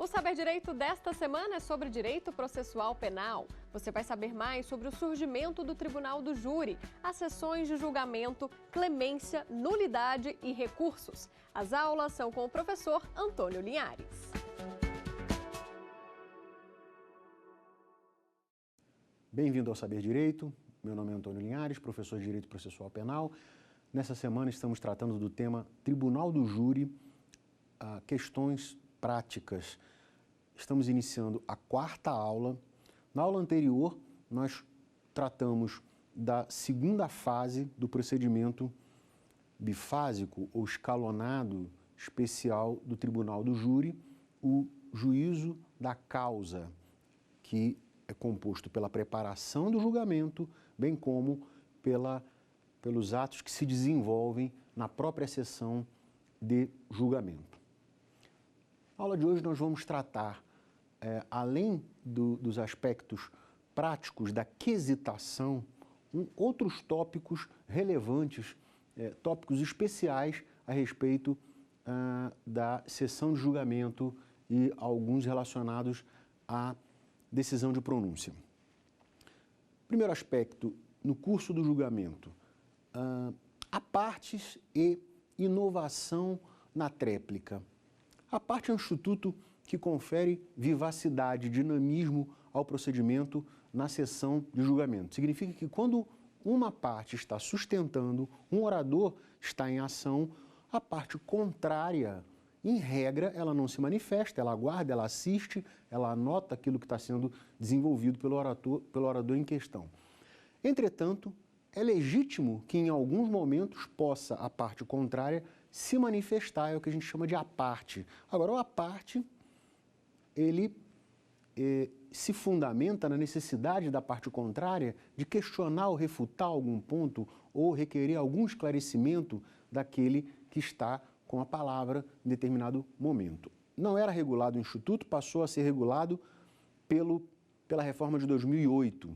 O Saber Direito desta semana é sobre direito processual penal. Você vai saber mais sobre o surgimento do Tribunal do Júri, as sessões de julgamento, clemência, nulidade e recursos. As aulas são com o professor Antônio Linhares. Bem-vindo ao Saber Direito. Meu nome é Antônio Linhares, professor de Direito Processual Penal. Nessa semana estamos tratando do tema Tribunal do Júri, questões práticas. Estamos iniciando a quarta aula. Na aula anterior, nós tratamos da segunda fase do procedimento bifásico ou escalonado especial do Tribunal do Júri, o juízo da causa, que é composto pela preparação do julgamento, bem como pelos atos que se desenvolvem na própria sessão de julgamento. Na aula de hoje nós vamos tratar, além dos aspectos práticos da quesitação, outros tópicos relevantes, tópicos especiais a respeito da sessão de julgamento e alguns relacionados à decisão de pronúncia. Primeiro aspecto, no curso do julgamento, apartes e inovação na tréplica. A parte é um instituto que confere vivacidade, dinamismo ao procedimento na sessão de julgamento. Significa que quando uma parte está sustentando, um orador está em ação, a parte contrária, em regra, ela não se manifesta, ela aguarda, ela assiste, ela anota aquilo que está sendo desenvolvido pelo orador em questão. Entretanto, é legítimo que em alguns momentos possa a parte contrária se manifestar, é o que a gente chama de aparte. Agora, o aparte, ele se fundamenta na necessidade da parte contrária de questionar ou refutar algum ponto ou requerer algum esclarecimento daquele que está com a palavra em determinado momento. Não era regulado o Instituto, passou a ser regulado pela reforma de 2008.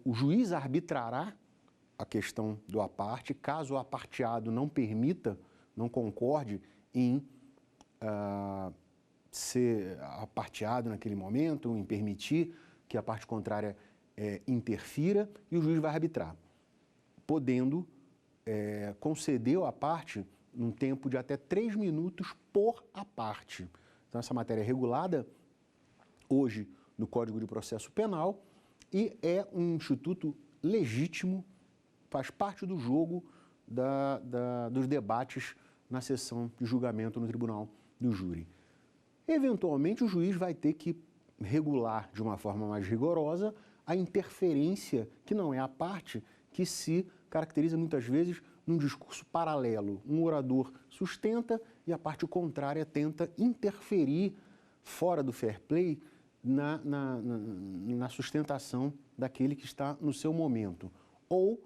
O juiz arbitrará a questão do aparte, caso o aparteado não permita, não concorde em ser aparteado naquele momento, em permitir que a parte contrária interfira, e o juiz vai arbitrar, podendo conceder ao aparte num tempo de até 3 minutos por aparte. Então, essa matéria é regulada hoje no Código de Processo Penal e é um instituto legítimo, faz parte do jogo dos debates na sessão de julgamento no Tribunal do Júri. Eventualmente, o juiz vai ter que regular de uma forma mais rigorosa a interferência, que não é a parte, que se caracteriza muitas vezes num discurso paralelo. Um orador sustenta e a parte contrária tenta interferir fora do fair play na sustentação daquele que está no seu momento. Ou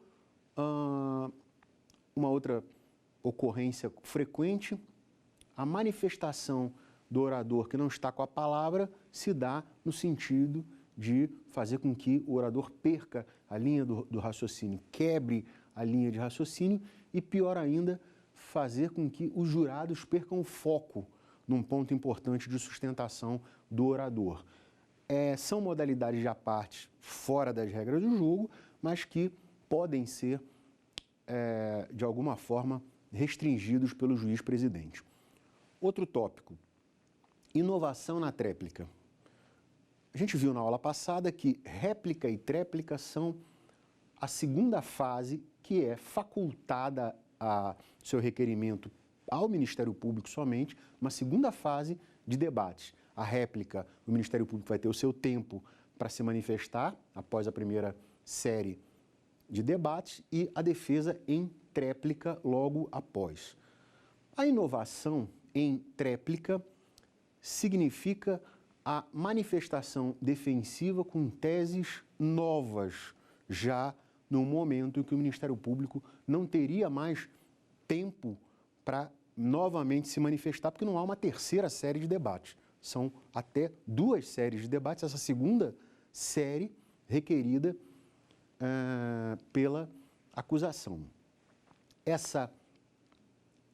uma outra ocorrência frequente, a manifestação do orador que não está com a palavra se dá no sentido de fazer com que o orador perca a linha do raciocínio, quebre a linha de raciocínio e, pior ainda, fazer com que os jurados percam o foco num ponto importante de sustentação do orador. São modalidades de aparte fora das regras do jogo, mas que podem ser, de alguma forma, restringidos pelo juiz presidente. Outro tópico, inovação na tréplica. A gente viu na aula passada que réplica e tréplica são a segunda fase que é facultada a seu requerimento ao Ministério Público somente, uma segunda fase de debate. A réplica, o Ministério Público vai ter o seu tempo para se manifestar após a primeira série de debates e a defesa em tréplica logo após. A inovação em tréplica significa a manifestação defensiva com teses novas, já no momento em que o Ministério Público não teria mais tempo para novamente se manifestar, porque não há uma terceira série de debates. São até 2 séries de debates, essa segunda série requerida pela acusação. Essa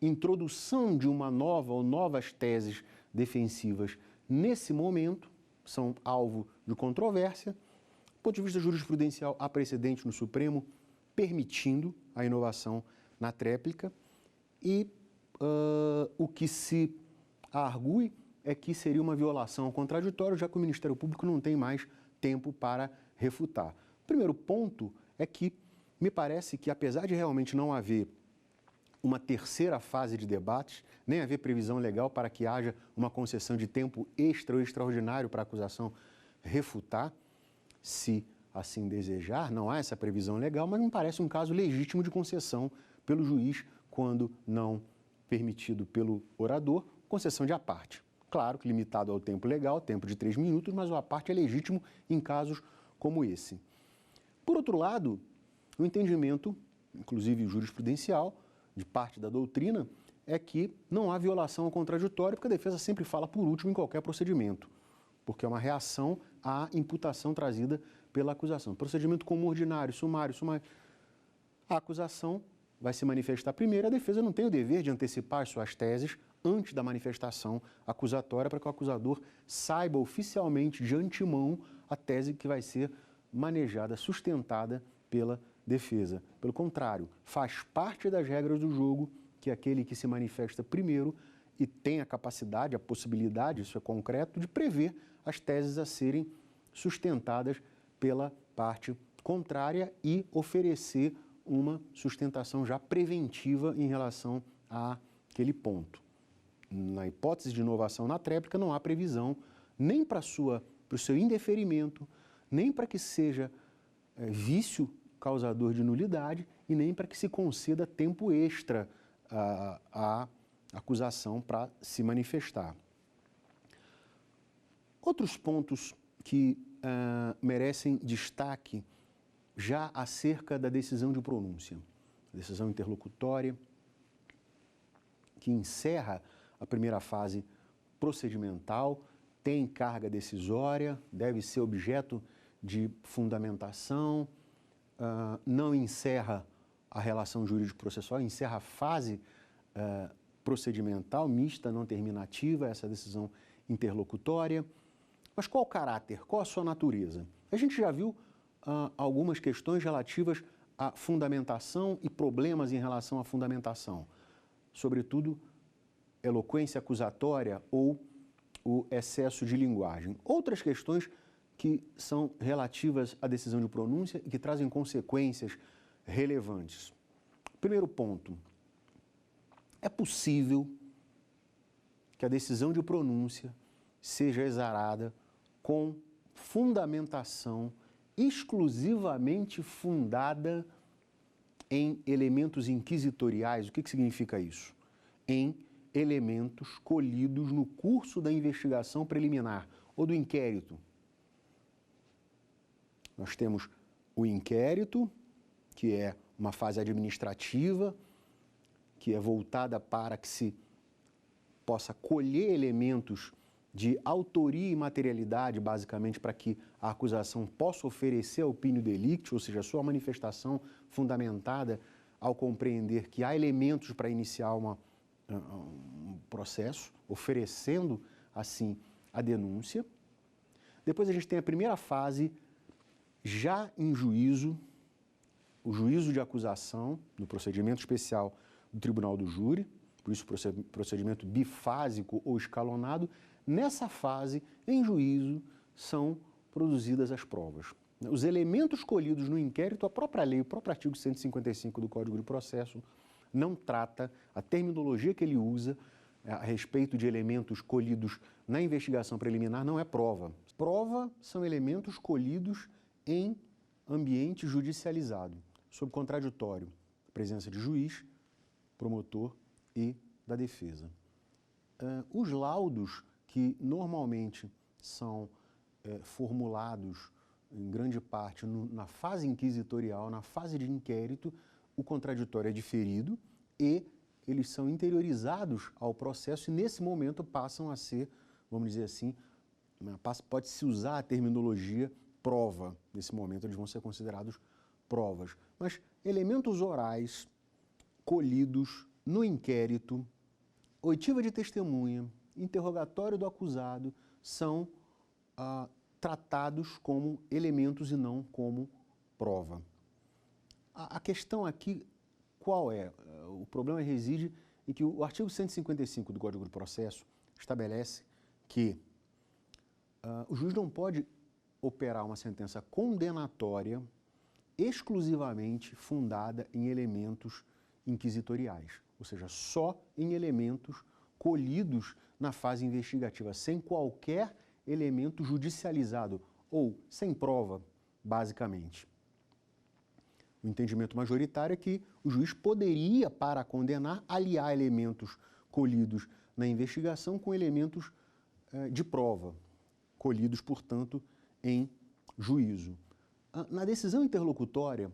introdução de uma nova ou novas teses defensivas nesse momento, são alvo de controvérsia. Do ponto de vista jurisprudencial, há precedente no Supremo permitindo a inovação na tréplica e o que se argue é que seria uma violação ao contraditório, já que o Ministério Público não tem mais tempo para refutar. O primeiro ponto é que me parece que, apesar de realmente não haver uma terceira fase de debates, nem haver previsão legal para que haja uma concessão de tempo extra ou extraordinário para a acusação refutar, se assim desejar, não há essa previsão legal, mas me parece um caso legítimo de concessão pelo juiz quando não permitido pelo orador, concessão de aparte. Claro que limitado ao tempo legal, tempo de 3 minutos, mas o aparte é legítimo em casos como esse. Por outro lado, o entendimento, inclusive jurisprudencial, de parte da doutrina, é que não há violação ao contraditório, porque a defesa sempre fala por último em qualquer procedimento, porque é uma reação à imputação trazida pela acusação. Procedimento comum ordinário, sumário. A acusação vai se manifestar primeiro, a defesa não tem o dever de antecipar as suas teses antes da manifestação acusatória para que o acusador saiba oficialmente, de antemão, a tese que vai ser manejada, sustentada pela defesa. Pelo contrário, faz parte das regras do jogo que aquele que se manifesta primeiro e tem a capacidade, a possibilidade, isso é concreto, de prever as teses a serem sustentadas pela parte contrária e oferecer uma sustentação já preventiva em relação àquele ponto. Na hipótese de inovação na tréplica, não há previsão nem para o seu indeferimento, nem para que seja vício causador de nulidade e nem para que se conceda tempo extra à acusação para se manifestar. Outros pontos que merecem destaque já acerca da decisão de pronúncia, decisão interlocutória, que encerra a primeira fase procedimental, tem carga decisória, deve ser objeto de fundamentação, não encerra a relação jurídico-processual, encerra a fase procedimental, mista, não terminativa, essa decisão interlocutória. Mas qual o caráter, qual a sua natureza? A gente já viu algumas questões relativas à fundamentação e problemas em relação à fundamentação, sobretudo eloquência acusatória ou o excesso de linguagem. Outras questões que são relativas à decisão de pronúncia e que trazem consequências relevantes. Primeiro ponto, é possível que a decisão de pronúncia seja exarada com fundamentação exclusivamente fundada em elementos inquisitoriais. O que significa isso? Em elementos colhidos no curso da investigação preliminar ou do inquérito. Nós temos o inquérito, que é uma fase administrativa, que é voltada para que se possa colher elementos de autoria e materialidade, basicamente, para que a acusação possa oferecer a opinio delicti, ou seja, a sua manifestação fundamentada ao compreender que há elementos para iniciar um processo, oferecendo, assim, a denúncia. Depois a gente tem a primeira fase, já em juízo, o juízo de acusação, no procedimento especial do Tribunal do Júri, por isso procedimento bifásico ou escalonado. Nessa fase, em juízo, são produzidas as provas. Os elementos colhidos no inquérito, a própria lei, o próprio artigo 155 do Código de Processo, não trata, a terminologia que ele usa a respeito de elementos colhidos na investigação preliminar não é prova. Prova são elementos colhidos em ambiente judicializado, sob contraditório, presença de juiz, promotor e da defesa. Os laudos que normalmente são formulados, em grande parte, na fase inquisitorial, na fase de inquérito, o contraditório é diferido e eles são interiorizados ao processo e, nesse momento, passam a ser, vamos dizer assim, pode-se usar a terminologia prova. Nesse momento, eles vão ser considerados provas. Mas elementos orais colhidos no inquérito, oitiva de testemunha, interrogatório do acusado, são tratados como elementos e não como prova. A questão aqui, qual é? O problema reside em que o artigo 155 do Código de Processo estabelece que o juiz não pode operar uma sentença condenatória exclusivamente fundada em elementos inquisitoriais, ou seja, só em elementos colhidos na fase investigativa, sem qualquer elemento judicializado ou sem prova, basicamente. O entendimento majoritário é que o juiz poderia, para condenar, aliar elementos colhidos na investigação com elementos de prova, colhidos, portanto, em juízo. Na decisão interlocutória,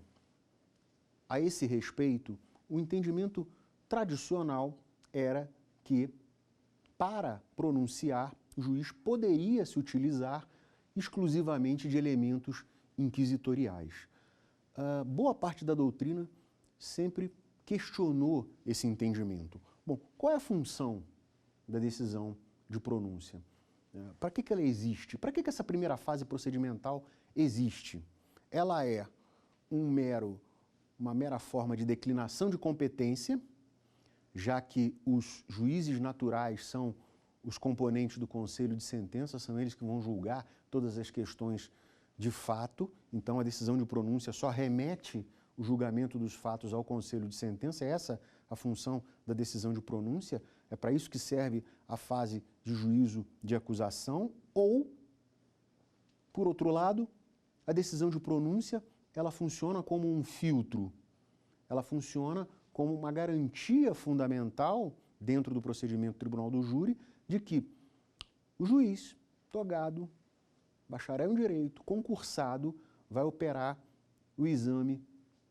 a esse respeito, o entendimento tradicional era que, para pronunciar, o juiz poderia se utilizar exclusivamente de elementos inquisitoriais. Boa parte da doutrina sempre questionou esse entendimento. Bom, qual é a função da decisão de pronúncia? Para que ela existe? Para que essa primeira fase procedimental existe? Ela é uma mera forma de declinação de competência, já que os juízes naturais são os componentes do conselho de sentença, são eles que vão julgar todas as questões de fato, então a decisão de pronúncia só remete o julgamento dos fatos ao conselho de sentença, é essa a função da decisão de pronúncia, é para isso que serve a fase de juízo de acusação, ou, por outro lado, a decisão de pronúncia, ela funciona como um filtro, ela funciona como uma garantia fundamental dentro do procedimento do tribunal do júri de que o juiz, togado, bacharel em direito, concursado, vai operar o exame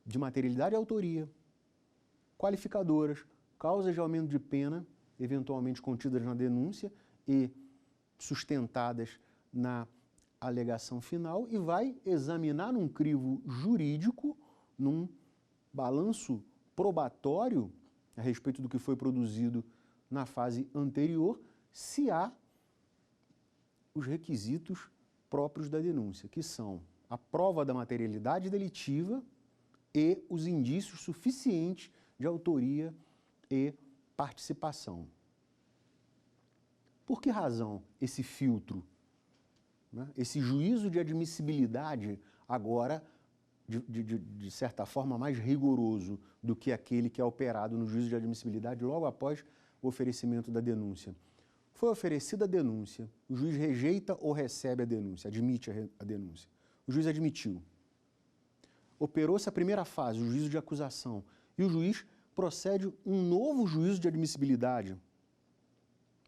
de materialidade e autoria, qualificadoras, causas de aumento de pena, eventualmente contidas na denúncia e sustentadas na alegação final, e vai examinar num crivo jurídico, num balanço probatório a respeito do que foi produzido na fase anterior, se há os requisitos próprios da denúncia, que são a prova da materialidade delitiva e os indícios suficientes de autoria e participação. Por que razão esse filtro, né? Esse juízo de admissibilidade agora, de certa forma, mais rigoroso do que aquele que é operado no juízo de admissibilidade logo após o oferecimento da denúncia? Foi oferecida a denúncia, o juiz rejeita ou recebe a denúncia, admite a denúncia. O juiz admitiu. Operou-se a primeira fase, o juízo de acusação, e o juiz procede um novo juízo de admissibilidade,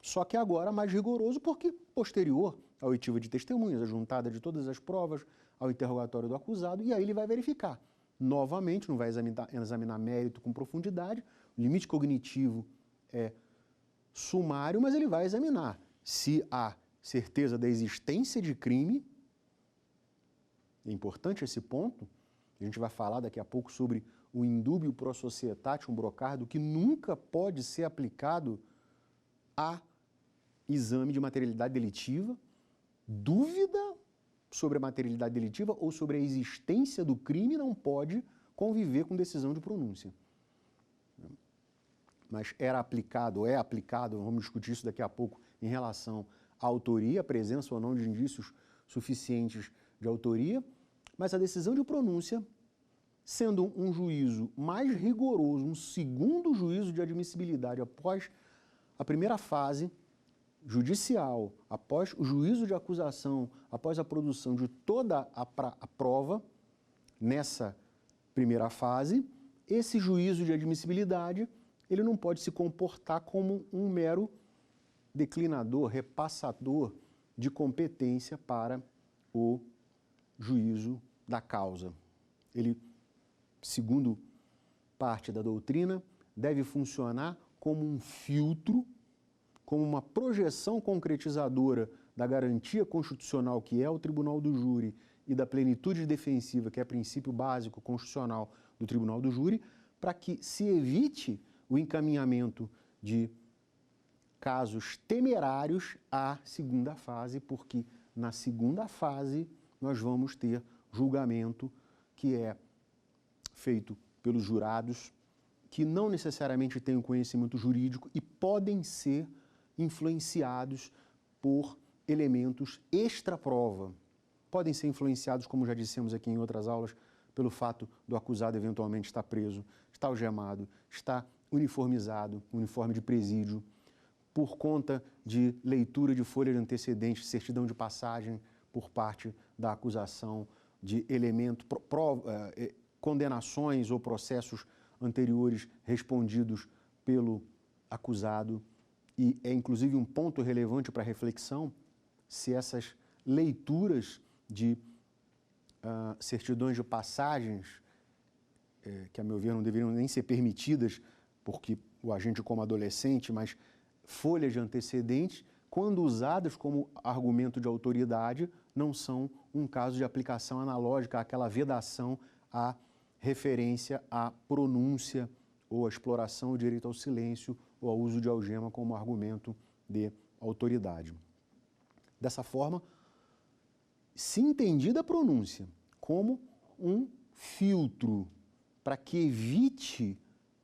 só que agora mais rigoroso porque posterior à oitiva de testemunhas, a juntada de todas as provas, ao interrogatório do acusado, e aí ele vai verificar. Novamente, não vai examinar mérito com profundidade, o limite cognitivo é sumário, mas ele vai examinar se há certeza da existência de crime. É importante esse ponto. A gente vai falar daqui a pouco sobre o indúbio pro societatem brocardo, que nunca pode ser aplicado a exame de materialidade delitiva. Dúvida sobre a materialidade delitiva ou sobre a existência do crime não pode conviver com decisão de pronúncia. Mas era aplicado, ou é aplicado, vamos discutir isso daqui a pouco, em relação à autoria, a presença ou não de indícios suficientes de autoria, mas a decisão de pronúncia, sendo um juízo mais rigoroso, um segundo juízo de admissibilidade após a primeira fase judicial, após o juízo de acusação, após a produção de toda a prova, nessa primeira fase, esse juízo de admissibilidade ele não pode se comportar como um mero declinador, repassador de competência para o juízo da causa. Ele, segundo parte da doutrina, deve funcionar como um filtro, como uma projeção concretizadora da garantia constitucional que é o tribunal do júri e da plenitude defensiva, que é princípio básico constitucional do tribunal do júri, para que se evite o encaminhamento de casos temerários, a segunda fase, porque na segunda fase nós vamos ter julgamento que é feito pelos jurados, que não necessariamente têm o conhecimento jurídico e podem ser influenciados por elementos extra-prova. Podem ser influenciados, como já dissemos aqui em outras aulas, pelo fato do acusado eventualmente estar preso, estar algemado, estar uniformizado, uniforme de presídio, por conta de leitura de folha de antecedentes, certidão de passagem por parte da acusação, de elementos, condenações ou processos anteriores respondidos pelo acusado. E é inclusive um ponto relevante para reflexão se essas leituras de certidões de passagens, que a meu ver não deveriam nem ser permitidas, porque o agente como adolescente, mas folhas de antecedentes, quando usadas como argumento de autoridade, não são um caso de aplicação analógica àquela vedação à referência à pronúncia ou à exploração do direito ao silêncio ou ao uso de algema como argumento de autoridade. Dessa forma, se entendida a pronúncia como um filtro para que evite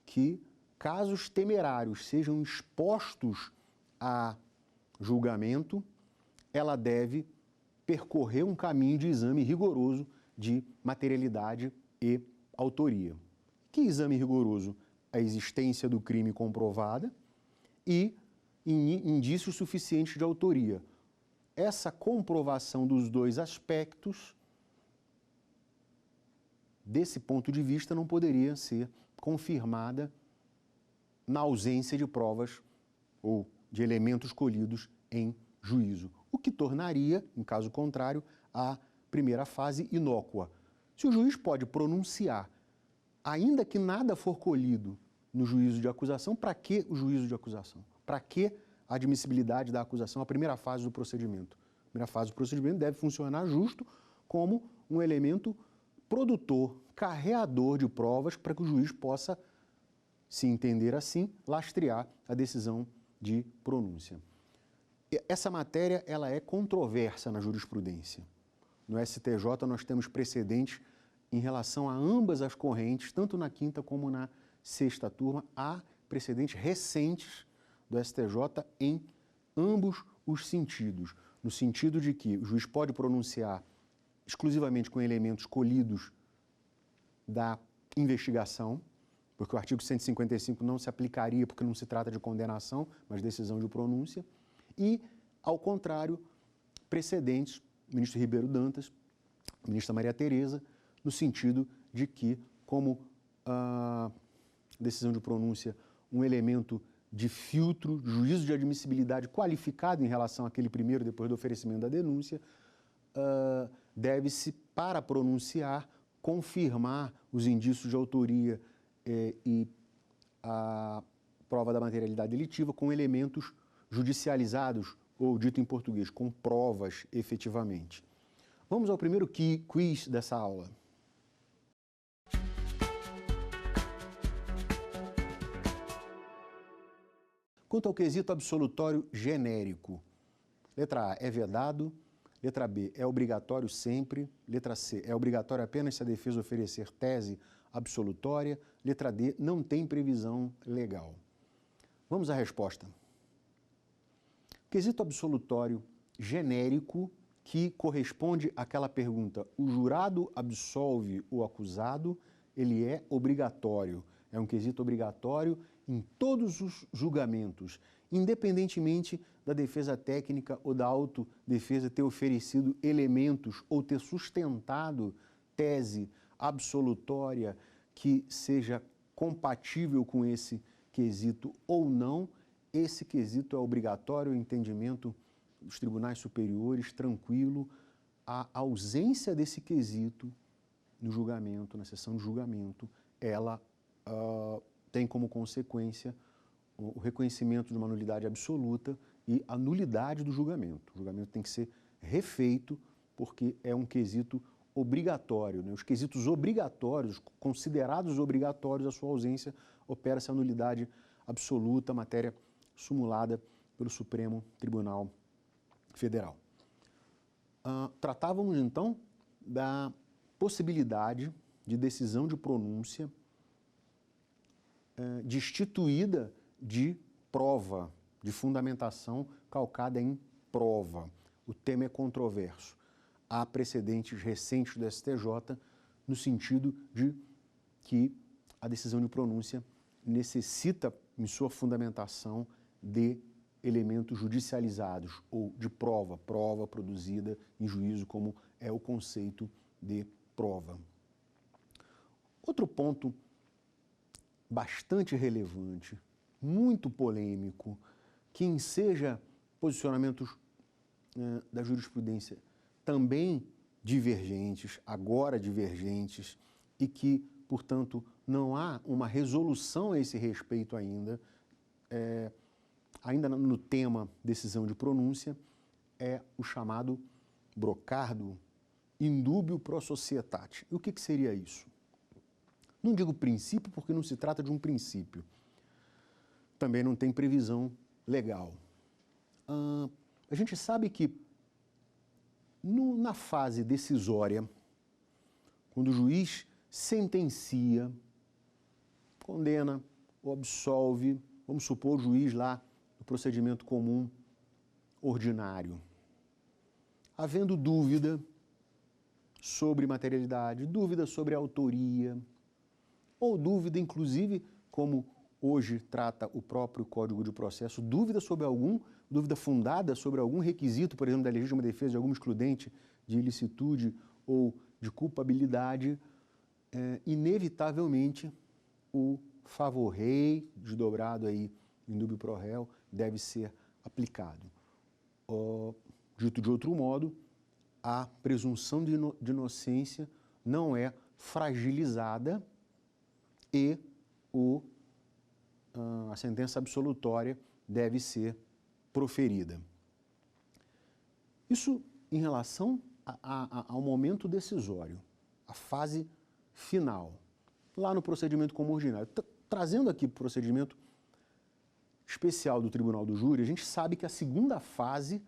que casos temerários sejam expostos a julgamento, ela deve percorrer um caminho de exame rigoroso de materialidade e autoria. Que exame rigoroso? A existência do crime comprovada e indícios suficientes de autoria. Essa comprovação dos dois aspectos, desse ponto de vista, não poderia ser confirmada na ausência de provas ou de elementos colhidos em juízo, o que tornaria, em caso contrário, a primeira fase inócua. Se o juiz pode pronunciar, ainda que nada for colhido no juízo de acusação, para que o juízo de acusação? Para que a admissibilidade da acusação, a primeira fase do procedimento? A primeira fase do procedimento deve funcionar justo como um elemento produtor, carreador de provas para que o juiz possa, se entender assim, lastrear a decisão de pronúncia. Essa matéria ela é controversa na jurisprudência. No STJ nós temos precedentes em relação a ambas as correntes, tanto na quinta como na sexta turma, há precedentes recentes do STJ em ambos os sentidos. No sentido de que o juiz pode pronunciar exclusivamente com elementos colhidos da investigação, porque o artigo 155 não se aplicaria porque não se trata de condenação, mas decisão de pronúncia, e, ao contrário, precedentes, ministro Ribeiro Dantas, ministra Maria Tereza, no sentido de que, como decisão de pronúncia, um elemento de filtro, juízo de admissibilidade qualificado em relação àquele primeiro, depois do oferecimento da denúncia, deve-se, para pronunciar, confirmar os indícios de autoria e a prova da materialidade delitiva com elementos judicializados, ou dito em português, com provas efetivamente. Vamos ao primeiro quiz dessa aula. Quanto ao quesito absolutório genérico, letra A, é vedado. Letra B, é obrigatório sempre. Letra C, é obrigatório apenas se a defesa oferecer tese absolutória. Letra D, não tem previsão legal. Vamos à resposta. Quesito absolutório genérico, que corresponde àquela pergunta: o jurado absolve o acusado? Ele é obrigatório. É um quesito obrigatório em todos os julgamentos, independentemente da defesa técnica ou da autodefesa ter oferecido elementos ou ter sustentado tese absolutória que seja compatível com esse quesito ou não, esse quesito é obrigatório, o entendimento dos tribunais superiores, tranquilo. A ausência desse quesito no julgamento, na sessão de julgamento, ela tem como consequência o reconhecimento de uma nulidade absoluta e a nulidade do julgamento. O julgamento tem que ser refeito porque é um quesito obrigatório, né? Os quesitos obrigatórios, considerados obrigatórios, a sua ausência opera-se a nulidade absoluta, matéria sumulada pelo Supremo Tribunal Federal. Tratávamos, então, da possibilidade de decisão de pronúncia destituída de prova, de fundamentação calcada em prova. O tema é controverso. Há precedentes recentes do STJ no sentido de que a decisão de pronúncia necessita, em sua fundamentação, de elementos judicializados ou de prova produzida em juízo, como é o conceito de prova. Outro ponto bastante relevante, muito polêmico, que enseja posicionamentos da jurisprudência também divergentes, agora divergentes, e que, portanto, não há uma resolução a esse respeito ainda, ainda no tema decisão de pronúncia, é o chamado brocardo indubio pro societate. E o que seria isso? Não digo princípio porque não se trata de um princípio. Também não tem previsão legal. A gente sabe que na fase decisória, quando o juiz sentencia, condena ou absolve, vamos supor o juiz lá no procedimento comum ordinário, havendo dúvida sobre materialidade, dúvida sobre autoria, ou dúvida, inclusive, como hoje trata o próprio Código de Processo, dúvida fundada sobre algum requisito, por exemplo, da legítima defesa de algum excludente de ilicitude ou de culpabilidade, inevitavelmente o favor rei, desdobrado aí em dúbio pro réu, deve ser aplicado. Dito de outro modo, a presunção de inocência não é fragilizada e a sentença absolutória deve ser proferida. Isso em relação ao momento decisório, a fase final, lá no procedimento comum ordinário. Trazendo aqui para o procedimento especial do Tribunal do Júri, a gente sabe que a segunda fase,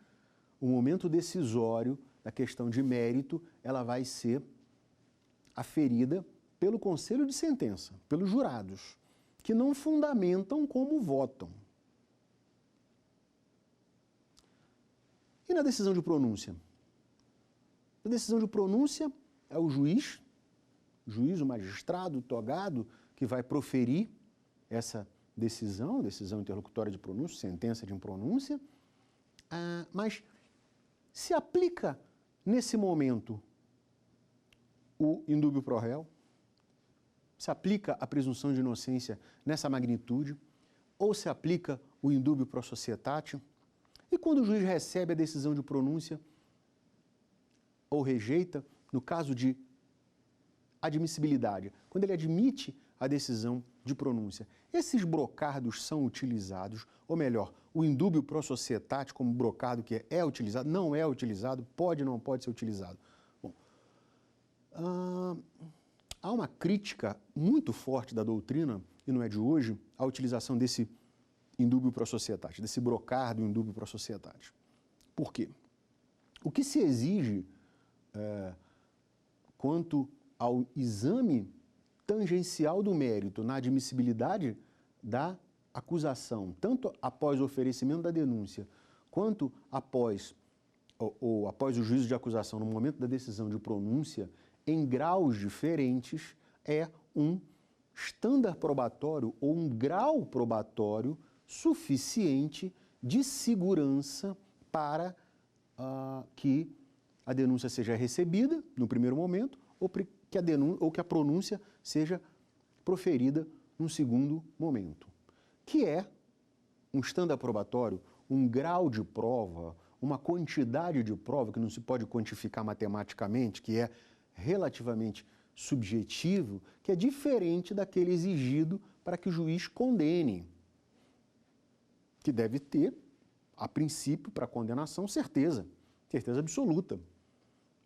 o momento decisório da questão de mérito, ela vai ser aferida pelo conselho de sentença, pelos jurados, que não fundamentam como votam. E na decisão de pronúncia? Na decisão de pronúncia é o juiz, o magistrado, o togado, que vai proferir essa decisão interlocutória de pronúncia, sentença de impronúncia, mas se aplica nesse momento o indúbio pro réu, se aplica a presunção de inocência nessa magnitude, ou se aplica o indúbio pro societate, e quando o juiz recebe a decisão de pronúncia ou rejeita, no caso de admissibilidade, quando ele admite a decisão de pronúncia, esses brocardos são utilizados, ou melhor, o indúbio pro societate como brocardo que é utilizado, não é utilizado, pode ou não pode ser utilizado. Bom, há uma crítica muito forte da doutrina, e não é de hoje, à utilização desse indúbio pro societate, desse brocardo indúbio pro societate. Por quê? O que se exige quanto ao exame tangencial do mérito na admissibilidade da acusação, tanto após o oferecimento da denúncia, quanto após o juízo de acusação, no momento da decisão de pronúncia, em graus diferentes, é um estándar probatório ou um grau probatório suficiente de segurança para que a denúncia seja recebida no primeiro momento ou que a pronúncia seja proferida num segundo momento, que é um estándar probatório, um grau de prova, uma quantidade de prova que não se pode quantificar matematicamente, que é relativamente subjetivo, que é diferente daquele exigido para que o juiz condene, que deve ter, a princípio, para a condenação, certeza absoluta,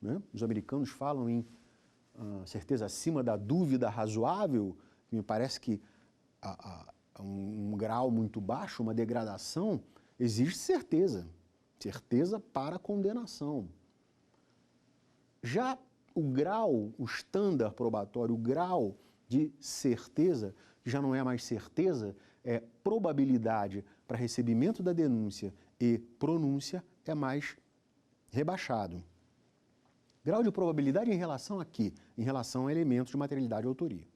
né? Os americanos falam em certeza acima da dúvida razoável, me parece que um grau muito baixo, uma degradação existe certeza, certeza para condenação. Já o grau, o estándar probatório, o grau de certeza, que já não é mais certeza, é probabilidade para recebimento da denúncia e pronúncia, é mais rebaixado. Grau de probabilidade em relação a quê? Em relação a elementos de materialidade e autoria.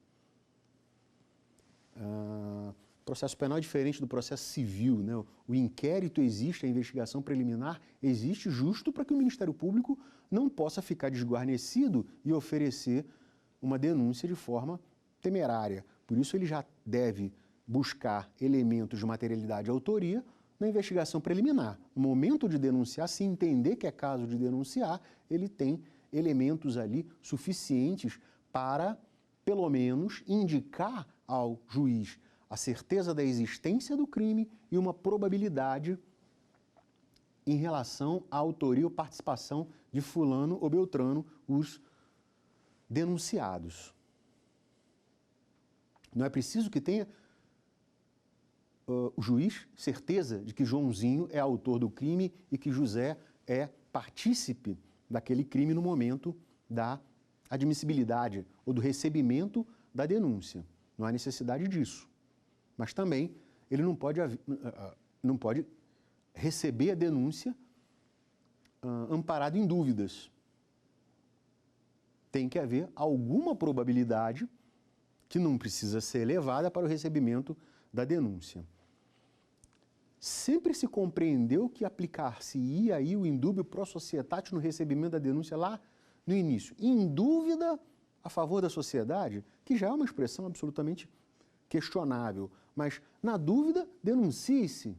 Processo penal é diferente do processo civil, né? O inquérito existe, a investigação preliminar existe justo para que o Ministério Público não possa ficar desguarnecido e oferecer uma denúncia de forma temerária. Por isso ele já deve buscar elementos de materialidade e autoria na investigação preliminar. No momento de denunciar, se entender que é caso de denunciar, ele tem elementos ali suficientes para, pelo menos, indicar ao juiz a certeza da existência do crime e uma probabilidade em relação à autoria ou participação de fulano ou beltrano, os denunciados. Não é preciso que tenha o juiz certeza de que Joãozinho é autor do crime e que José é partícipe daquele crime no momento da admissibilidade ou do recebimento da denúncia. Não há necessidade disso. Mas também ele não pode receber a denúncia amparado em dúvidas. Tem que haver alguma probabilidade que não precisa ser elevada para o recebimento da denúncia. Sempre se compreendeu que aplicar-se-ia aí o indúbio pro societate no recebimento da denúncia lá no início. Em dúvida a favor da sociedade, que já é uma expressão absolutamente questionável, mas na dúvida denuncie-se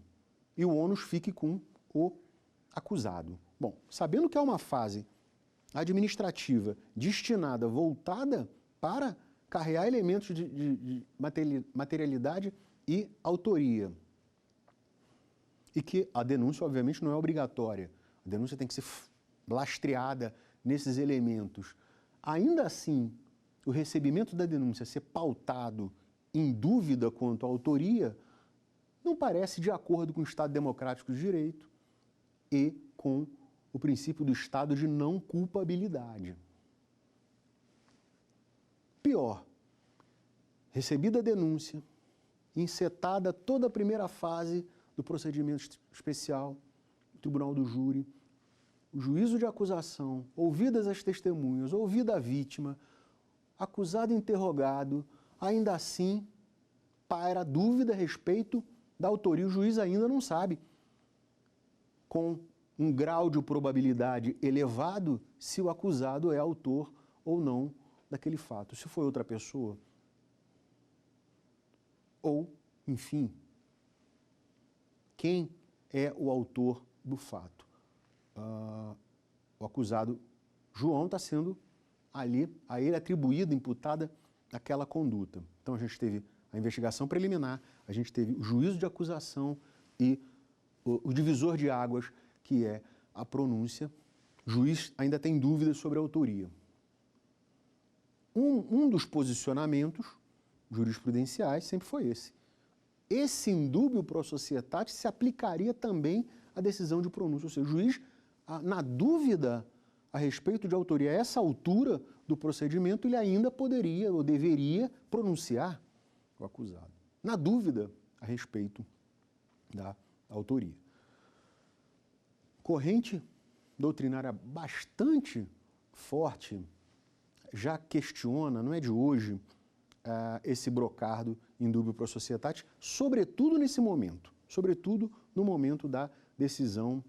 e o ônus fique com o acusado. Bom, sabendo que é uma fase administrativa destinada, voltada para carregar elementos de materialidade e autoria, e que a denúncia, obviamente, não é obrigatória. A denúncia tem que ser lastreada nesses elementos. Ainda assim, o recebimento da denúncia ser pautado em dúvida quanto à autoria não parece de acordo com o Estado Democrático de Direito e com o princípio do Estado de não culpabilidade. Pior, recebida a denúncia, encetada toda a primeira fase do procedimento especial, tribunal do júri, o juízo de acusação, ouvidas as testemunhas, ouvida a vítima, acusado e interrogado, ainda assim paira dúvida a respeito da autoria. O juiz ainda não sabe, com um grau de probabilidade elevado, se o acusado é autor ou não daquele fato. Se foi outra pessoa, ou, enfim, quem é o autor do fato. O acusado João está sendo ali, a ele atribuída, imputada aquela conduta. Então a gente teve a investigação preliminar, a gente teve o juízo de acusação e o divisor de águas, que é a pronúncia. O juiz ainda tem dúvidas sobre a autoria. Um dos posicionamentos jurisprudenciais sempre foi esse. Esse indúbio pro societate se aplicaria também à decisão de pronúncia. Ou seja, o juiz, na dúvida a respeito de autoria, a essa altura do procedimento, ele ainda poderia ou deveria pronunciar o acusado. Na dúvida a respeito da autoria. Corrente doutrinária bastante forte já questiona, não é de hoje, esse brocardo indúbio pro societate, sobretudo nesse momento, sobretudo no momento da decisão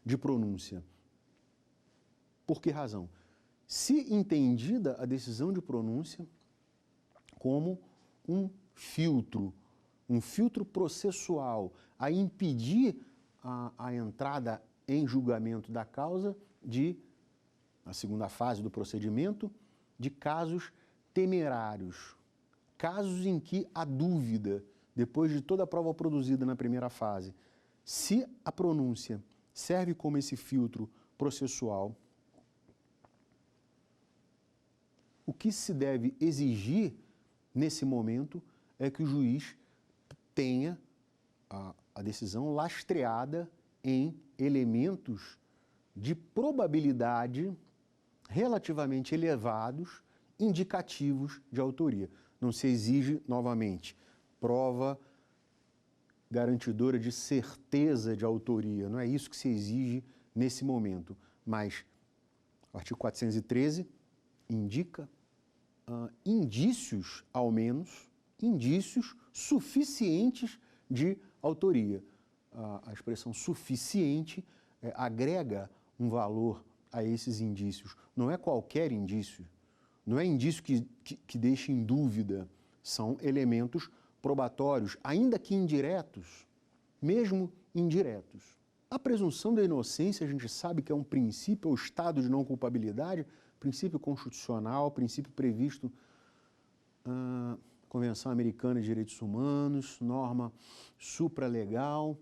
de pronúncia. Por que razão? Se entendida a decisão de pronúncia como um filtro processual a impedir a entrada em julgamento da causa na segunda fase do procedimento, de casos temerários, casos em que há dúvida, depois de toda a prova produzida na primeira fase, se a pronúncia serve como esse filtro processual, o que se deve exigir nesse momento é que o juiz tenha a decisão lastreada em elementos de probabilidade relativamente elevados, indicativos de autoria. Não se exige, novamente, prova garantidora de certeza de autoria. Não é isso que se exige nesse momento. Mas o artigo 413 indica indícios, ao menos, indícios suficientes de autoria. A expressão suficiente agrega um valor a esses indícios. Não é qualquer indício, não é indício que deixe em dúvida, são elementos probatórios, ainda que indiretos, mesmo indiretos. A presunção da inocência, a gente sabe que é um princípio, é o estado de não culpabilidade, princípio constitucional, princípio previsto na Convenção Americana de Direitos Humanos, norma supralegal.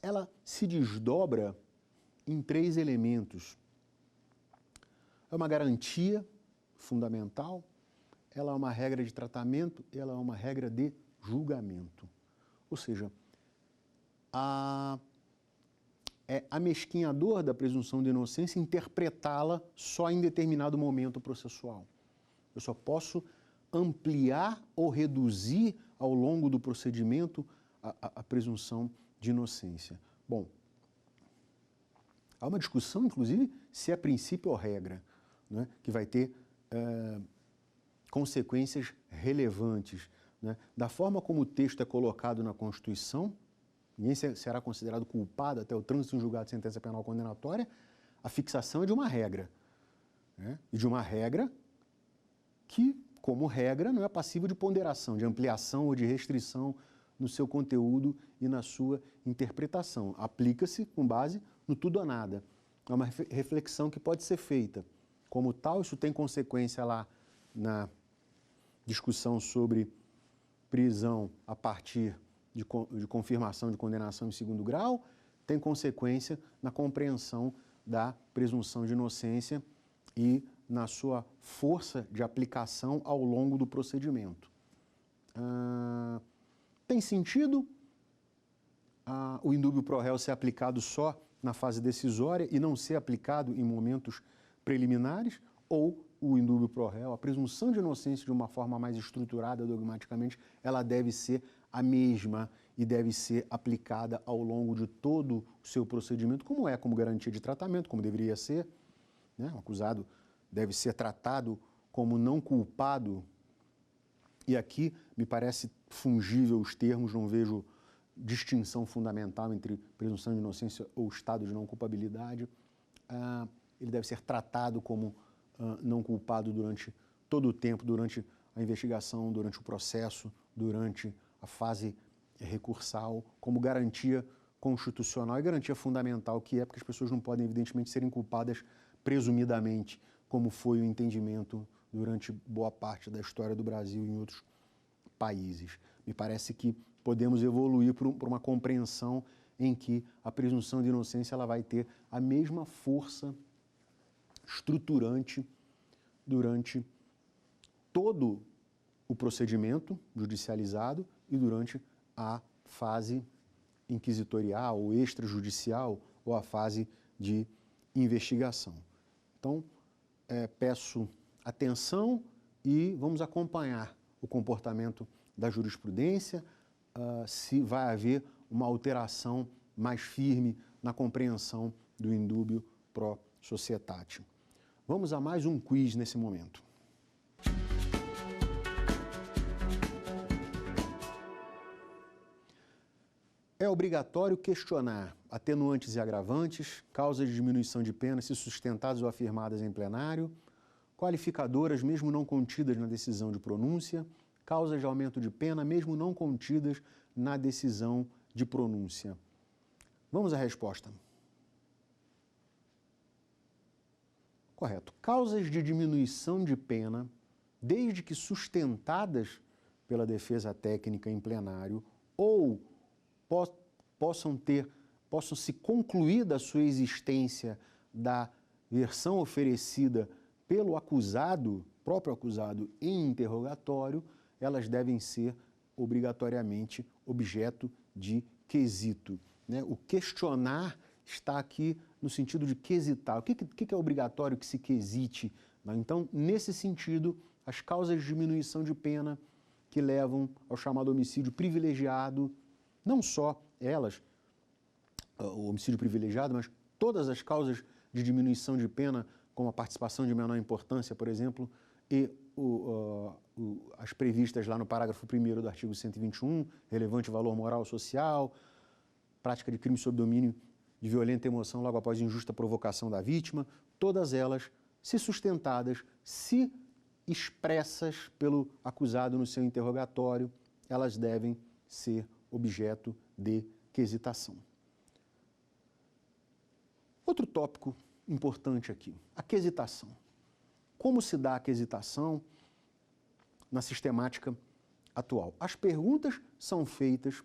Ela se desdobra em 3 elementos. É uma garantia fundamental, ela é uma regra de tratamento, ela é uma regra de julgamento. Ou seja, é amesquinhador da presunção de inocência interpretá-la só em determinado momento processual. Eu só posso ampliar ou reduzir ao longo do procedimento a presunção de inocência. Bom, há uma discussão, inclusive, se é princípio ou regra, né, que vai ter consequências relevantes. Né? Da forma como o texto é colocado na Constituição, ninguém será considerado culpado até o trânsito em julgado de sentença penal condenatória, a fixação é de uma regra. Né? E de uma regra que, como regra, não é passível de ponderação, de ampliação ou de restrição no seu conteúdo e na sua interpretação. Aplica-se com base no tudo ou nada. É uma reflexão que pode ser feita. Como tal, isso tem consequência lá na discussão sobre prisão a partir de confirmação de condenação em segundo grau, tem consequência na compreensão da presunção de inocência e na sua força de aplicação ao longo do procedimento. Tem sentido o indúbio pro réu ser aplicado só na fase decisória e não ser aplicado em momentos preliminares, ou o indúbio pro réu, a presunção de inocência de uma forma mais estruturada dogmaticamente, ela deve ser a mesma e deve ser aplicada ao longo de todo o seu procedimento, como garantia de tratamento, como deveria ser. Né? O acusado deve ser tratado como não culpado, e aqui me parece fungível os termos, não vejo distinção fundamental entre presunção de inocência ou estado de não culpabilidade. Ele deve ser tratado como não culpado durante todo o tempo, durante a investigação, durante o processo, durante a fase recursal, como garantia constitucional e garantia fundamental que é, porque as pessoas não podem, evidentemente, serem culpadas presumidamente, como foi o entendimento durante boa parte da história do Brasil e em outros países. Me parece que podemos evoluir para uma compreensão em que a presunção de inocência ela vai ter a mesma força estruturante durante todo o procedimento judicializado e durante a fase inquisitorial ou extrajudicial ou a fase de investigação. Então, peço atenção e vamos acompanhar o comportamento da jurisprudência, se vai haver uma alteração mais firme na compreensão do indúbio pro societate. Vamos a mais um quiz nesse momento. É obrigatório questionar atenuantes e agravantes, causas de diminuição de pena se sustentadas ou afirmadas em plenário, qualificadoras mesmo não contidas na decisão de pronúncia, causas de aumento de pena mesmo não contidas na decisão de pronúncia. Vamos à resposta. Correto. Causas de diminuição de pena, desde que sustentadas pela defesa técnica em plenário ou possam se concluir da sua existência da versão oferecida pelo acusado, próprio acusado, em interrogatório, elas devem ser obrigatoriamente objeto de quesito, né? O questionar está aqui no sentido de quesitar. O que é obrigatório que se quesite? Então, nesse sentido, as causas de diminuição de pena que levam ao chamado homicídio privilegiado, não só elas, o homicídio privilegiado, mas todas as causas de diminuição de pena, como a participação de menor importância, por exemplo, e as previstas lá no parágrafo 1º do artigo 121, relevante valor moral ou social, prática de crime sob domínio de violenta emoção logo após injusta provocação da vítima, todas elas, se sustentadas, se expressas pelo acusado no seu interrogatório, elas devem ser objeto de quesitação. Outro tópico importante aqui, a quesitação. Como se dá a quesitação na sistemática atual? As perguntas são feitas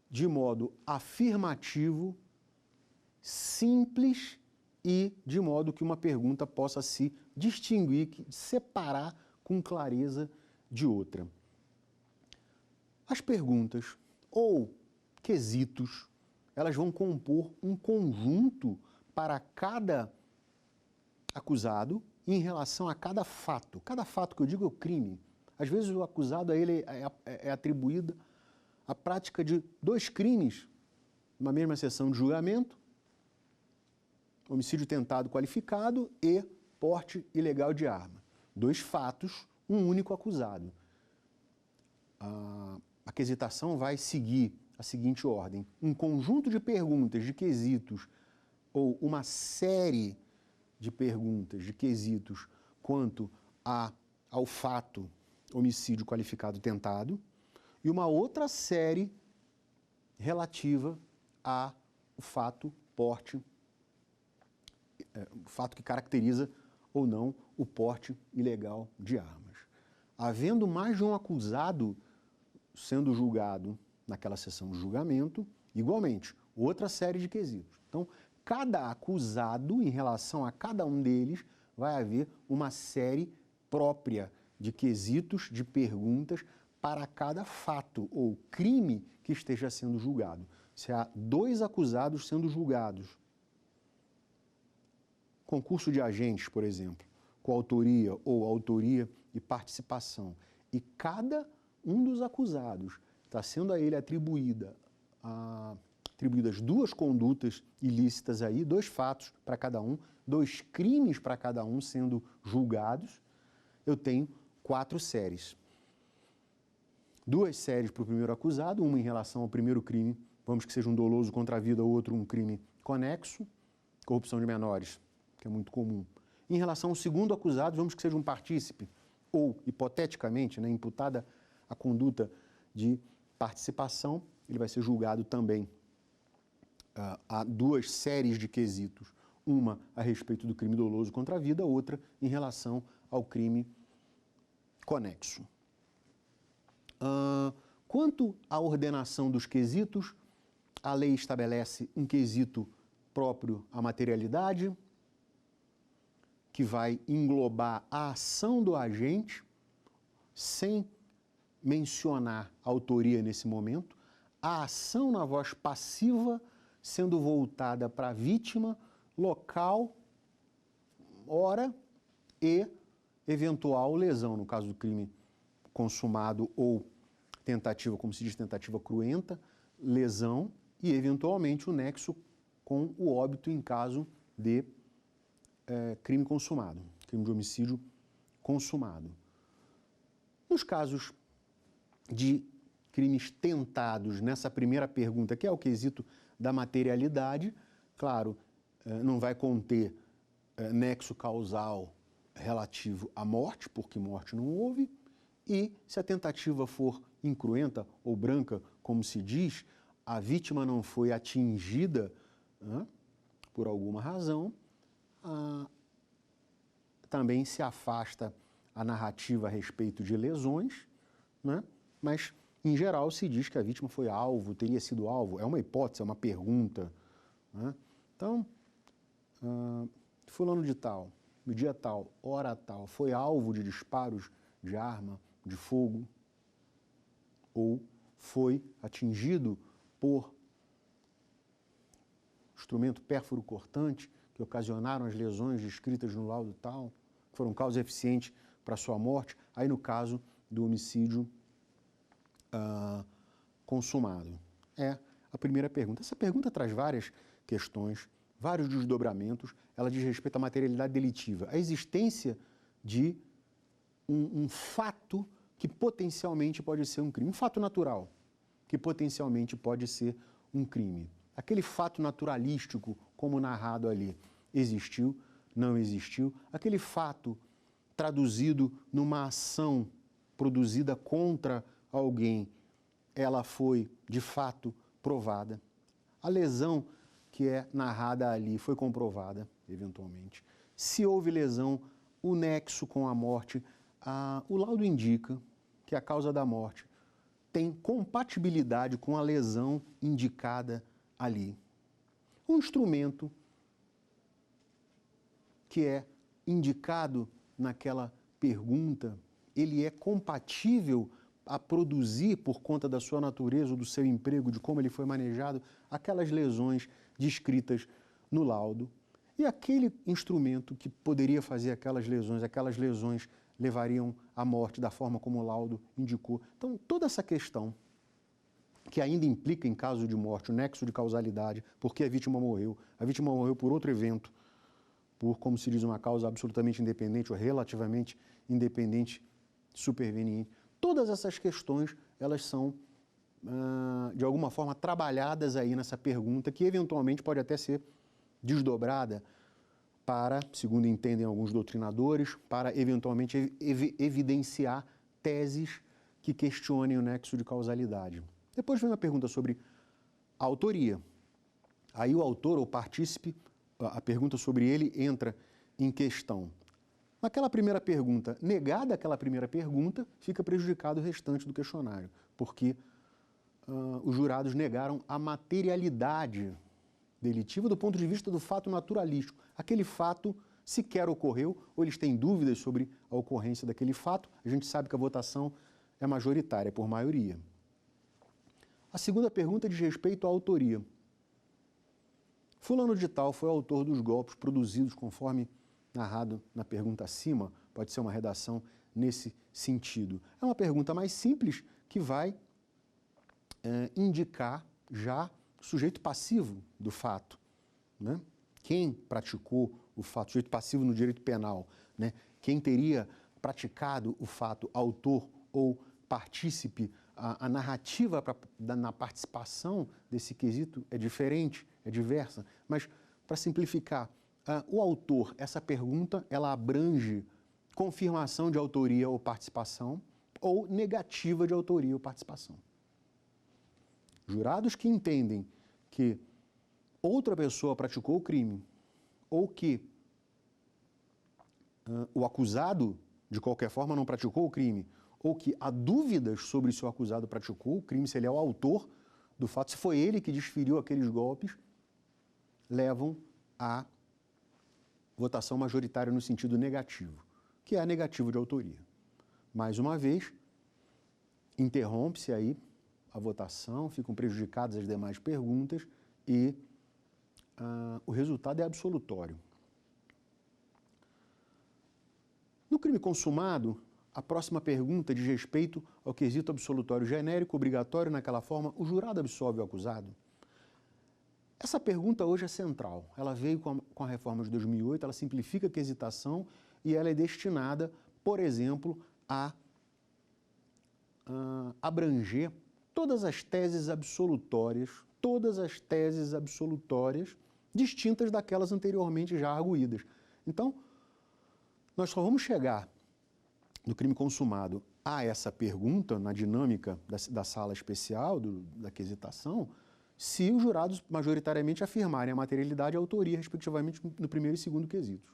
de modo afirmativo, simples e de modo que uma pergunta possa se distinguir, separar com clareza de outra. As perguntas ou quesitos, elas vão compor um conjunto para cada acusado em relação a cada fato. Cada fato que eu digo é o crime. Às vezes o acusado a ele é atribuída a prática de 2 crimes numa mesma sessão de julgamento: homicídio tentado qualificado e porte ilegal de arma. 2 fatos, um único acusado. A quesitação vai seguir a seguinte ordem: um conjunto de perguntas, de quesitos, ou uma série de perguntas, de quesitos, quanto ao fato homicídio qualificado tentado, e uma outra série relativa ao fato porte, o fato que caracteriza ou não o porte ilegal de armas. Havendo mais de um acusado sendo julgado naquela sessão de julgamento, igualmente, outra série de quesitos. Então, cada acusado, em relação a cada um deles, vai haver uma série própria de quesitos, de perguntas para cada fato ou crime que esteja sendo julgado. Se há 2 acusados sendo julgados, concurso de agentes, por exemplo, coautoria ou autoria e participação, e cada um dos acusados está sendo a ele atribuídas 2 condutas ilícitas aí, 2 fatos para cada um, 2 crimes para cada um sendo julgados, eu tenho 4 séries. 2 séries para o primeiro acusado, uma em relação ao primeiro crime, vamos que seja um doloso contra a vida, ou outro um crime conexo, corrupção de menores, que é muito comum. Em relação ao segundo acusado, vamos que seja um partícipe, ou, hipoteticamente, né, imputada a conduta de participação, ele vai ser julgado também. Há 2 séries de quesitos, uma a respeito do crime doloso contra a vida, outra em relação ao crime conexo. Quanto à ordenação dos quesitos, a lei estabelece um quesito próprio à materialidade, que vai englobar a ação do agente, sem mencionar a autoria nesse momento, a ação na voz passiva sendo voltada para a vítima, local, hora e eventual lesão, no caso do crime consumado ou tentativa, como se diz, tentativa cruenta, lesão e, eventualmente, o nexo com o óbito em caso de crime consumado, crime de homicídio consumado. Nos casos de crimes tentados, nessa primeira pergunta, que é o quesito da materialidade, claro, não vai conter nexo causal relativo à morte, porque morte não houve, e se a tentativa for incruenta ou branca, como se diz, a vítima não foi atingida por alguma razão, também se afasta a narrativa a respeito de lesões, né? Mas, em geral, se diz que a vítima foi alvo, teria sido alvo. É uma hipótese, é uma pergunta, né? Então, fulano de tal, no dia tal, hora tal, foi alvo de disparos de arma, de fogo. ou foi atingido por instrumento pérfuro cortante que ocasionaram as lesões descritas no laudo tal, que foram causa eficiente para sua morte, aí no caso do homicídio consumado. É a primeira pergunta. Essa pergunta traz várias questões, vários desdobramentos, ela diz respeito à materialidade delitiva, a existência de um fato que potencialmente pode ser um crime, um fato natural, que potencialmente pode ser um crime. Aquele fato naturalístico, como narrado ali, existiu, não existiu. Aquele fato traduzido numa ação produzida contra alguém, ela foi, de fato, provada. A lesão que é narrada ali foi comprovada, eventualmente. Se houve lesão, o nexo com a morte, o laudo indica que a causa da morte tem compatibilidade com a lesão indicada ali. Um instrumento que é indicado naquela pergunta, ele é compatível a produzir, por conta da sua natureza ou do seu emprego, de como ele foi manejado, aquelas lesões descritas no laudo. E aquele instrumento que poderia fazer aquelas lesões levariam à morte da forma como o laudo indicou. Então, toda essa questão, que ainda implica, em caso de morte, o nexo de causalidade, porque a vítima morreu por outro evento, por, como se diz, uma causa absolutamente independente ou relativamente independente, superveniente. Todas essas questões, elas são, de alguma forma, trabalhadas aí nessa pergunta, que eventualmente pode até ser desdobrada para, segundo entendem alguns doutrinadores, para eventualmente evidenciar teses que questionem o nexo de causalidade. Depois vem uma pergunta sobre a autoria. Aí o autor ou partícipe, a pergunta sobre ele entra em questão. Naquela primeira pergunta, negada aquela primeira pergunta, fica prejudicado o restante do questionário, porque os jurados negaram a materialidade delitiva do ponto de vista do fato naturalístico. Aquele fato sequer ocorreu, ou eles têm dúvidas sobre a ocorrência daquele fato. A gente sabe que a votação é majoritária, por maioria. A segunda pergunta diz respeito à autoria. Fulano de tal foi o autor dos golpes produzidos conforme narrado na pergunta acima, pode ser uma redação nesse sentido. É uma pergunta mais simples que vai indicar já o sujeito passivo do fato, né? Quem praticou o fato, sujeito passivo no direito penal, né? Quem teria praticado o fato, autor ou partícipe. A narrativa na participação desse quesito é diferente, é diversa, mas, para simplificar, o autor, essa pergunta, ela abrange confirmação de autoria ou participação ou negativa de autoria ou participação. Jurados que entendem que outra pessoa praticou o crime ou que o acusado, de qualquer forma, não praticou o crime, ou que há dúvidas sobre se o acusado praticou o crime, se ele é o autor do fato, se foi ele que desferiu aqueles golpes, levam à votação majoritária no sentido negativo, que é a negativa de autoria. Mais uma vez, interrompe-se aí a votação, ficam prejudicadas as demais perguntas e o resultado é absolutório. No crime consumado, a próxima pergunta diz respeito ao quesito absolutório genérico, obrigatório, naquela forma, o jurado absolve o acusado? Essa pergunta hoje é central. Ela veio com a reforma de 2008, ela simplifica a quesitação e ela é destinada, por exemplo, a abranger todas as teses absolutórias distintas daquelas anteriormente já arguídas. Então, nós só vamos chegar no crime consumado a essa pergunta, na dinâmica da sala especial, da quesitação, se os jurados majoritariamente afirmarem a materialidade e a autoria, respectivamente, no primeiro e segundo quesitos.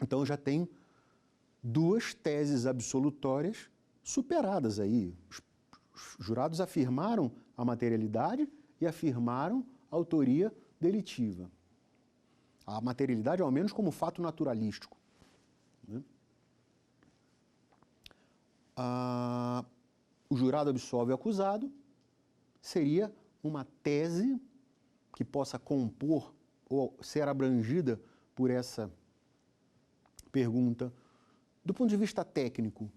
Então, já tem duas teses absolutórias superadas aí. Os jurados afirmaram a materialidade e afirmaram a autoria delitiva. A materialidade, ao menos, como fato naturalístico, né? Os jurado absolve o acusado, seria uma tese que possa compor ou ser abrangida por essa pergunta. Do ponto de vista técnico,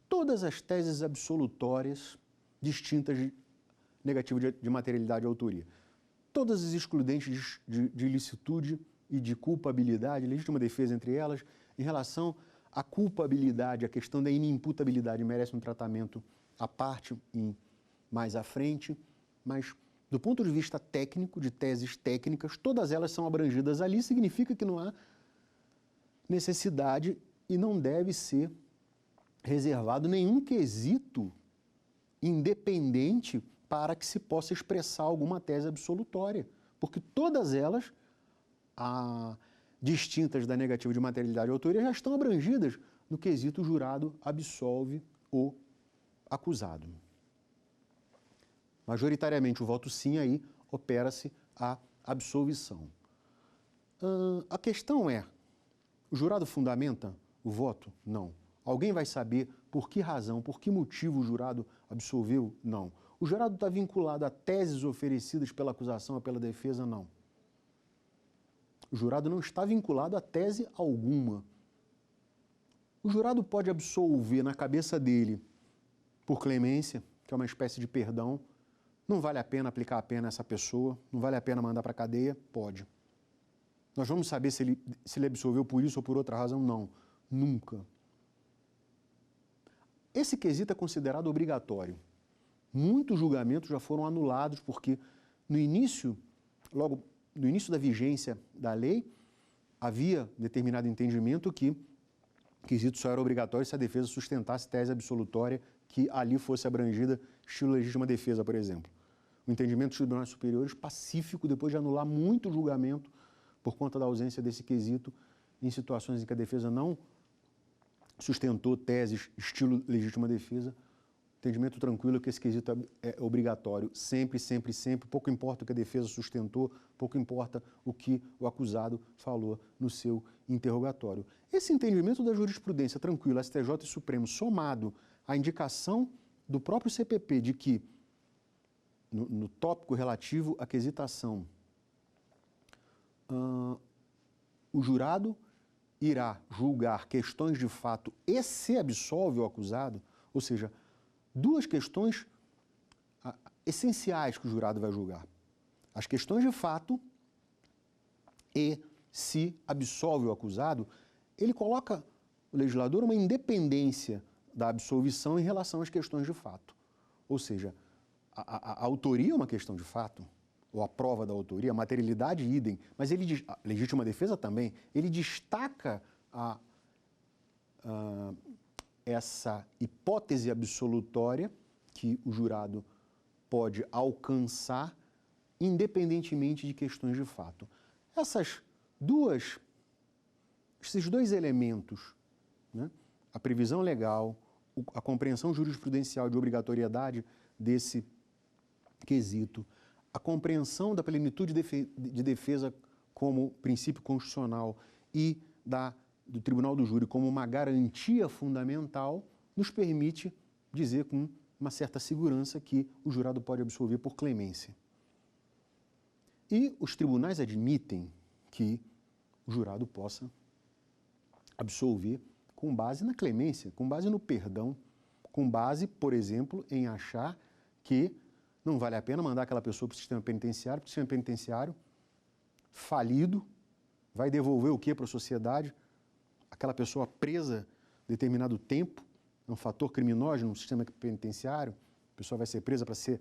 todas as teses absolutórias distintas de negativa de materialidade e autoria, todas as excludentes de ilicitude e de culpabilidade, legítima defesa entre elas, em relação à culpabilidade, a questão da inimputabilidade merece um tratamento à parte mais à frente, mas do ponto de vista técnico, de teses técnicas, todas elas são abrangidas ali, significa que não há necessidade e não deve ser reservado nenhum quesito independente para que se possa expressar alguma tese absolutória, porque todas elas, distintas da negativa de materialidade e autoria, já estão abrangidas no quesito jurado absolve o acusado. Majoritariamente o voto sim, aí opera-se a absolvição. A questão é, o jurado fundamenta o voto? Não. Alguém vai saber por que razão, por que motivo o jurado absolveu? Não. O jurado está vinculado a teses oferecidas pela acusação ou pela defesa? Não. O jurado não está vinculado a tese alguma. O jurado pode absolver na cabeça dele por clemência, que é uma espécie de perdão. Não vale a pena aplicar a pena a essa pessoa, não vale a pena mandar para a cadeia? Pode. Nós vamos saber se ele absolveu por isso ou por outra razão? Não. Nunca. Esse quesito é considerado obrigatório. Muitos julgamentos já foram anulados porque logo no início da vigência da lei, havia determinado entendimento que o quesito só era obrigatório se a defesa sustentasse tese absolutória que ali fosse abrangida, estilo legítima defesa, por exemplo. O entendimento dos tribunais superiores pacífico, depois de anular muito julgamento por conta da ausência desse quesito, em situações em que a defesa não sustentou teses estilo legítima defesa, entendimento tranquilo que esse quesito é obrigatório, sempre, sempre, sempre, pouco importa o que a defesa sustentou, pouco importa o que o acusado falou no seu interrogatório. Esse entendimento da jurisprudência tranquila, STJ e Supremo, somado à indicação do próprio CPP de que, no tópico relativo à quesitação, o jurado irá julgar questões de fato e se absolve o acusado, ou seja, duas questões essenciais que o jurado vai julgar. As questões de fato e se absolve o acusado, ele coloca o legislador uma independência da absolvição em relação às questões de fato. Ou seja, a autoria é uma questão de fato, ou a prova da autoria, a materialidade idem, mas a legítima defesa também, ele destaca essa hipótese absolutória que o jurado pode alcançar independentemente de questões de fato. Esses dois elementos, né, a previsão legal, a compreensão jurisprudencial de obrigatoriedade desse quesito, a compreensão da plenitude de defesa como princípio constitucional e do Tribunal do Júri como uma garantia fundamental, nos permite dizer com uma certa segurança que o jurado pode absolver por clemência. E os tribunais admitem que o jurado possa absolver com base na clemência, com base no perdão, com base, por exemplo, em achar que não vale a pena mandar aquela pessoa para o sistema penitenciário, porque o sistema penitenciário, falido, vai devolver o quê para a sociedade? Aquela pessoa presa determinado tempo, é um fator criminógeno no sistema penitenciário, a pessoa vai ser presa para ser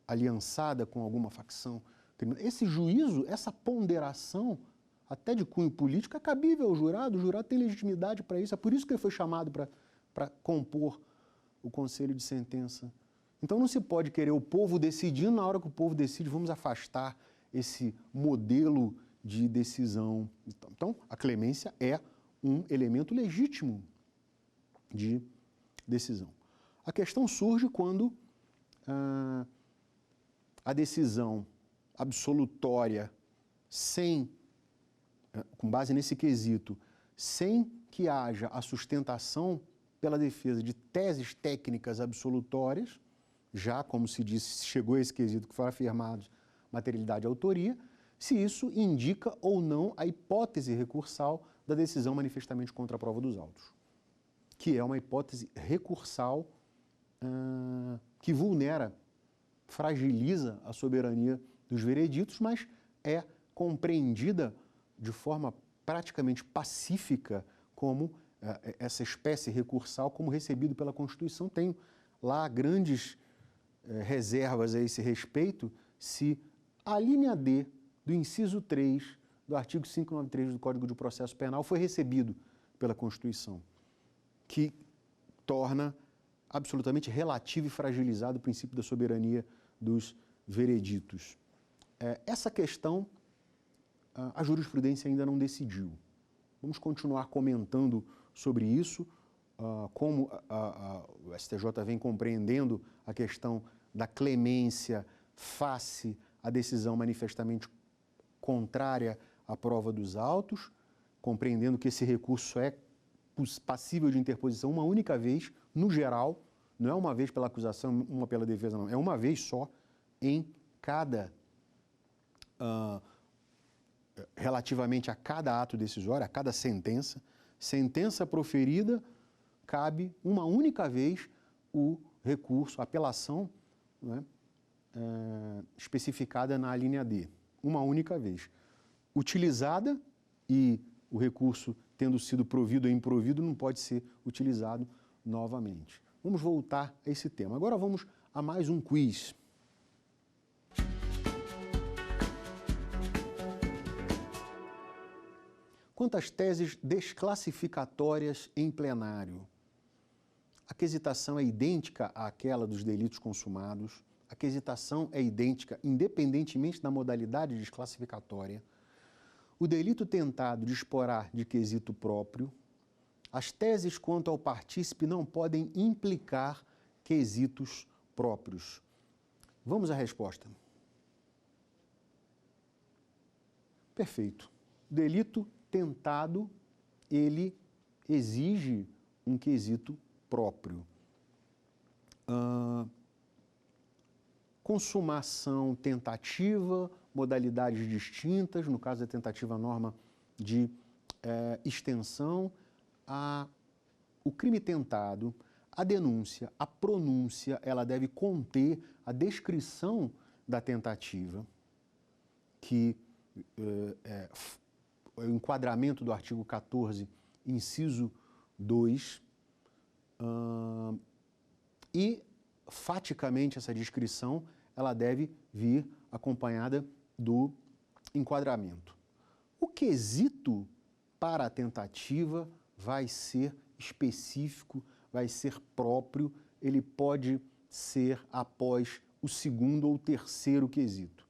aliançada com alguma facção criminosa. Esse juízo, essa ponderação, até de cunho político, é cabível ao jurado, o jurado tem legitimidade para isso, é por isso que ele foi chamado para compor o conselho de sentença. Então não se pode querer o povo decidindo, na hora que o povo decide, vamos afastar esse modelo de decisão. Então, a clemência é um elemento legítimo de decisão. A questão surge quando a decisão absolutória, com base nesse quesito, sem que haja a sustentação pela defesa de teses técnicas absolutórias, já, como se disse, chegou a esse quesito que foram afirmados materialidade e autoria, se isso indica ou não a hipótese recursal da decisão manifestamente contra a prova dos autos, que é uma hipótese recursal que vulnera, fragiliza a soberania dos vereditos, mas é compreendida de forma praticamente pacífica como essa espécie recursal, como recebido pela Constituição. Tenho lá grandes reservas a esse respeito, se a linha D do inciso 3 do artigo 593 do Código de Processo Penal foi recebido pela Constituição, que torna absolutamente relativo e fragilizado o princípio da soberania dos vereditos. Essa questão a jurisprudência ainda não decidiu. Vamos continuar comentando sobre isso, como o STJ vem compreendendo a questão da clemência face à decisão manifestamente contrária à prova dos autos, compreendendo que esse recurso é passível de interposição uma única vez, no geral, não é uma vez pela acusação, uma pela defesa, não, é uma vez só em cada, relativamente a cada ato decisório, a cada sentença. Sentença proferida, cabe uma única vez o recurso, a apelação, né, especificada na linha D, uma única vez. Utilizada e o recurso tendo sido provido ou improvido não pode ser utilizado novamente. Vamos voltar a esse tema. Agora vamos a mais um quiz. Quantas teses desclassificatórias em plenário? A quesitação é idêntica àquela dos delitos consumados. A quesitação é idêntica independentemente da modalidade desclassificatória. O delito tentado disporá de quesito próprio. As teses quanto ao partícipe não podem implicar quesitos próprios. Vamos à resposta. Perfeito. O delito tentado, ele exige um quesito próprio. Consumação tentativa, modalidades distintas, no caso da tentativa norma de extensão, o crime tentado, a denúncia, a pronúncia, ela deve conter a descrição da tentativa, que o enquadramento do artigo 14, inciso 2, e, faticamente, essa descrição ela deve vir acompanhada do enquadramento. O quesito para a tentativa vai ser específico, vai ser próprio, ele pode ser após o segundo ou terceiro quesito.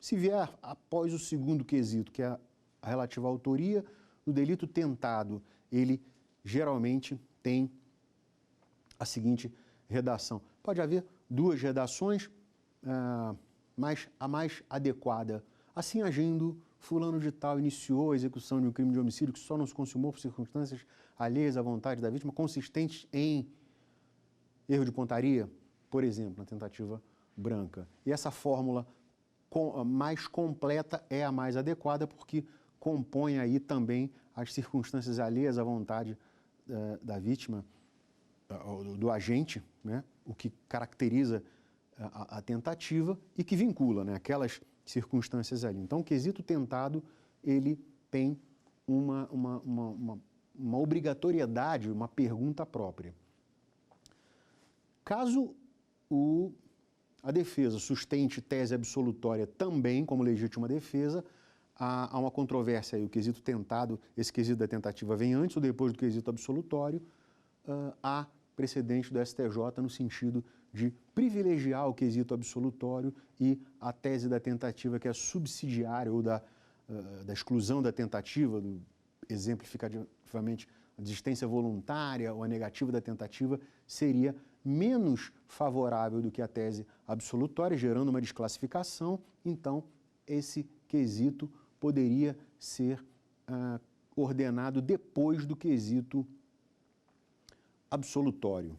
Se vier após o segundo quesito, que é a relativa à autoria, no delito tentado, ele geralmente tem a seguinte redação. Pode haver duas redações, mas a mais adequada. Assim agindo, fulano de tal iniciou a execução de um crime de homicídio que só não se consumou por circunstâncias alheias à vontade da vítima, consistentes em erro de pontaria, por exemplo, na tentativa branca. E essa fórmula mais completa é a mais adequada, porque compõe aí também as circunstâncias alheias à vontade da vítima, do agente, né, o que caracteriza a tentativa e que vincula, né, aquelas circunstâncias ali. Então, o quesito tentado, ele tem uma obrigatoriedade, uma pergunta própria. Caso a defesa sustente tese absolutória também como legítima defesa, há uma controvérsia aí, o quesito tentado, esse quesito da tentativa vem antes ou depois do quesito absolutório, há precedente do STJ no sentido de privilegiar o quesito absolutório e a tese da tentativa, que é subsidiária, ou da exclusão da tentativa, exemplificativamente, a desistência voluntária ou a negativa da tentativa, seria menos favorável do que a tese absolutória, gerando uma desclassificação. Então, esse quesito poderia ser ordenado depois do quesito absolutório.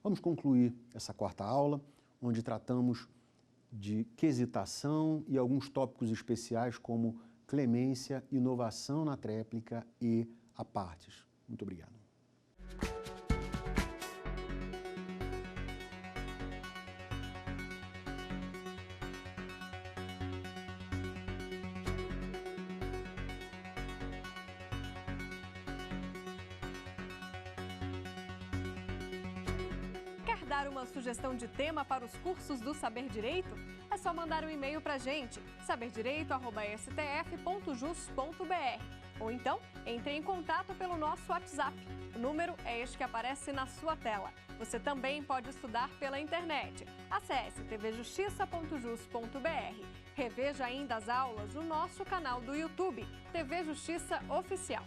Vamos concluir essa quarta aula, onde tratamos de quesitação e alguns tópicos especiais como clemência, inovação na tréplica e apartes. Muito obrigado. Quer dar uma sugestão de tema para os cursos do Saber Direito? É só mandar um e-mail para a gente, saberdireito@stf.jus.br. Ou então, entre em contato pelo nosso WhatsApp. O número é este que aparece na sua tela. Você também pode estudar pela internet. Acesse tvjustiça.jus.br. Reveja ainda as aulas no nosso canal do YouTube, TV Justiça Oficial.